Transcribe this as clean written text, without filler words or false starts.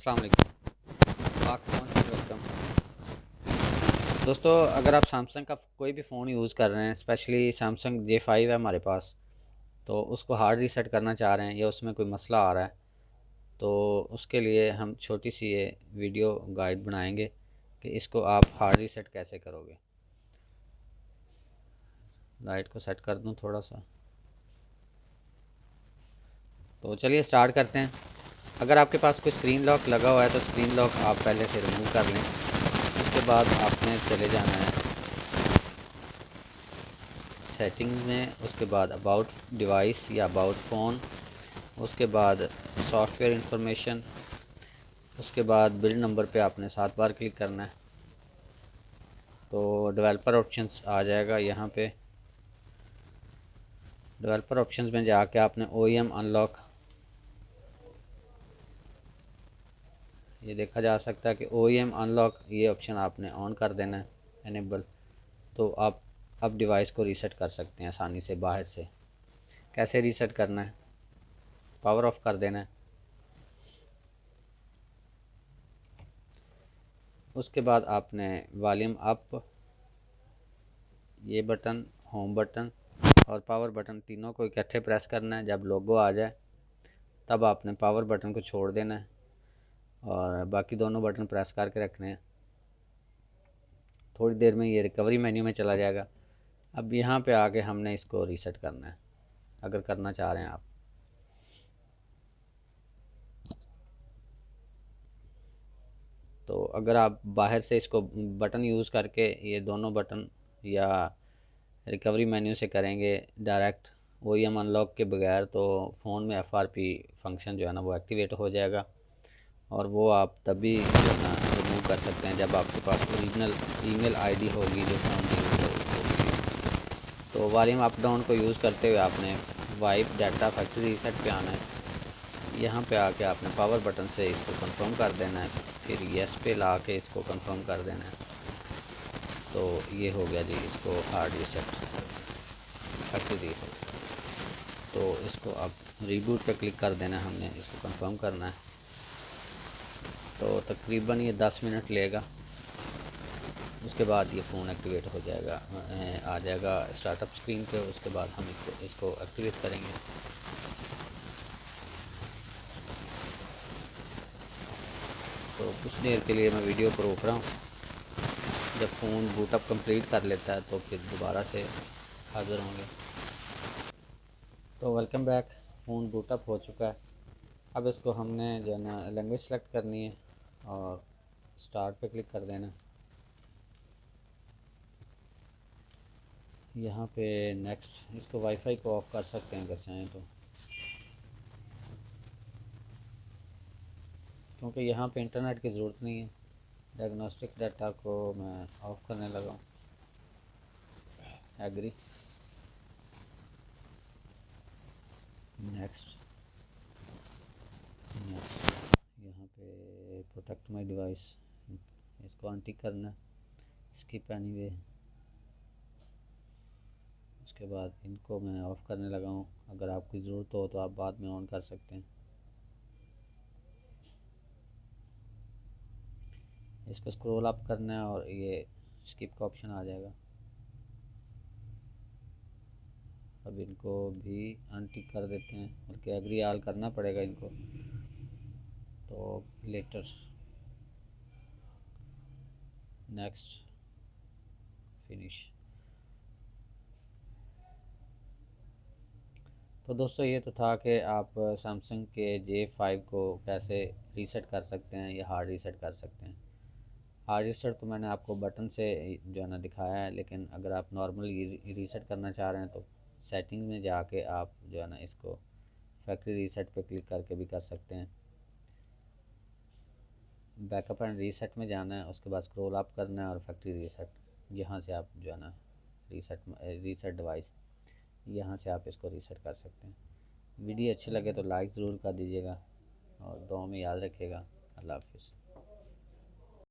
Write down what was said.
अस्सलाम वालेकुम। पाक फ़ोन से वेलकम। दोस्तों, अगर आप सैमसंग का कोई भी फ़ोन यूज़ कर रहे हैं, स्पेशली सैमसंग J5 है हमारे पास, तो उसको हार्ड रीसेट करना चाह रहे हैं या उसमें कोई मसला आ रहा है, तो उसके लिए हम छोटी सी ये वीडियो गाइड बनाएंगे कि इसको आप हार्ड रीसेट कैसे करोगे। लाइट को सेट कर दूं थोड़ा सा, तो चलिए स्टार्ट करते हैं। अगर आपके पास कोई स्क्रीन लॉक लगा हुआ है तो स्क्रीन लॉक आप पहले से रिमूव कर लें। उसके बाद आपने चले जाना है सेटिंग्स में, उसके बाद अबाउट डिवाइस या अबाउट फ़ोन, उसके बाद सॉफ्टवेयर इंफॉर्मेशन, उसके बाद बिल्ड नंबर पे आपने 7 बार क्लिक करना है, तो डेवलपर ऑप्शंस आ जाएगा। यहाँ पे डेवलपर ऑप्शंस में जाके आपने OEM अनलॉक, ये देखा जा सकता है कि OEM अनलॉक ये ऑप्शन आपने ऑन कर देना है, एनेबल। तो आप अब डिवाइस को रीसेट कर सकते हैं आसानी से बाहर से। कैसे रीसेट करना है? पावर ऑफ कर देना है, उसके बाद आपने वॉल्यूम अप, ये बटन, होम बटन और पावर बटन तीनों को इकट्ठे प्रेस करना है। जब लोगो आ जाए तब आपने पावर बटन को छोड़ देना है और बाकी दोनों बटन प्रेस करके रखने हैं। थोड़ी देर में ये रिकवरी मेन्यू में चला जाएगा। अब यहाँ पे आके हमने इसको रीसेट करना है, अगर करना चाह रहे हैं आप। तो अगर आप बाहर से इसको बटन यूज़ करके ये दोनों बटन या रिकवरी मेन्यू से करेंगे डायरेक्ट OEM अनलॉक के बगैर, तो फ़ोन में FRP फंक्शन जो है ना वो एक्टिवेट हो जाएगा और वो आप तभी जो है ना रिमूव कर सकते हैं जब आपके पास ओरिजिनल ईमेल आईडी होगी जो फ़ोन की यूज़ होगी। तो वॉल्यूम अप डाउन को यूज़ करते हुए आपने वाइप डाटा फैक्ट्री रीसेट पे आना है। यहाँ पे आके आपने पावर बटन से इसको कंफर्म कर देना है, फिर येस पे ला के इसको कंफर्म कर देना है। तो ये हो गया जी, इसको हार्ड रीसेट, फैक्ट्री रीसेट। तो इसको अब रीबूट पे क्लिक कर देना है, हमने इसको कंफर्म करना है। तो तकरीबन ये 10 मिनट लेगा, उसके बाद ये फ़ोन एक्टिवेट हो जाएगा, आ जाएगा स्टार्टअप स्क्रीन पे। उसके बाद हम इसको एक्टिवेट करेंगे। तो कुछ देर के लिए मैं वीडियो को रोक रहा हूँ, जब फ़ोन बूटअप कंप्लीट कर लेता है तो फिर दोबारा से हाज़िर होंगे। तो वेलकम बैक, फ़ोन बूटअप हो चुका है। अब इसको हमने जो है ना लैंग्वेज सेलेक्ट करनी है और स्टार्ट पे क्लिक कर देना। यहाँ पे नेक्स्ट, इसको वाईफाई को ऑफ़ कर सकते हैं अगर चाहें तो, क्योंकि यहाँ पे इंटरनेट की ज़रूरत नहीं है। डायग्नोस्टिक डाटा को मैं ऑफ़ करने लगा हूँ। Agree, next, next. यहाँ पे प्रोटेक्ट माय डिवाइस, इसको अनटिक करना है, स्किप एनीवे। उसके बाद इनको मैं ऑफ़ करने लगा हूँ, अगर आपकी ज़रूरत हो तो आप बाद में ऑन कर सकते हैं। इसको स्क्रॉल अप करना है और ये स्किप का ऑप्शन आ जाएगा। अब इनको भी अनटिक कर देते हैं, बल्कि एग्री आल करना पड़ेगा इनको। तो लेटर, नेक्स्ट, फिनिश। तो दोस्तों, ये तो था कि आप सैमसंग के J5 को कैसे रीसेट कर सकते हैं या हार्ड रीसेट कर सकते हैं। हार्ड रीसेट तो मैंने आपको बटन से जो है ना दिखाया है, लेकिन अगर आप नॉर्मल रीसेट करना चाह रहे हैं तो सेटिंग में जाके आप जो है ना इसको फैक्ट्री रीसेट पे क्लिक करके भी कर सकते हैं। बैकअप एंड रीसेट में जाना है, उसके बाद स्क्रॉल अप करना है और फैक्ट्री रीसेट, यहाँ से आप जो है ना रीसेट डिवाइस, यहाँ से आप इसको रीसेट कर सकते हैं। वीडियो अच्छी लगे तो लाइक ज़रूर कर दीजिएगा और दुआ में याद रखिएगा। अल्लाह हाफिज़।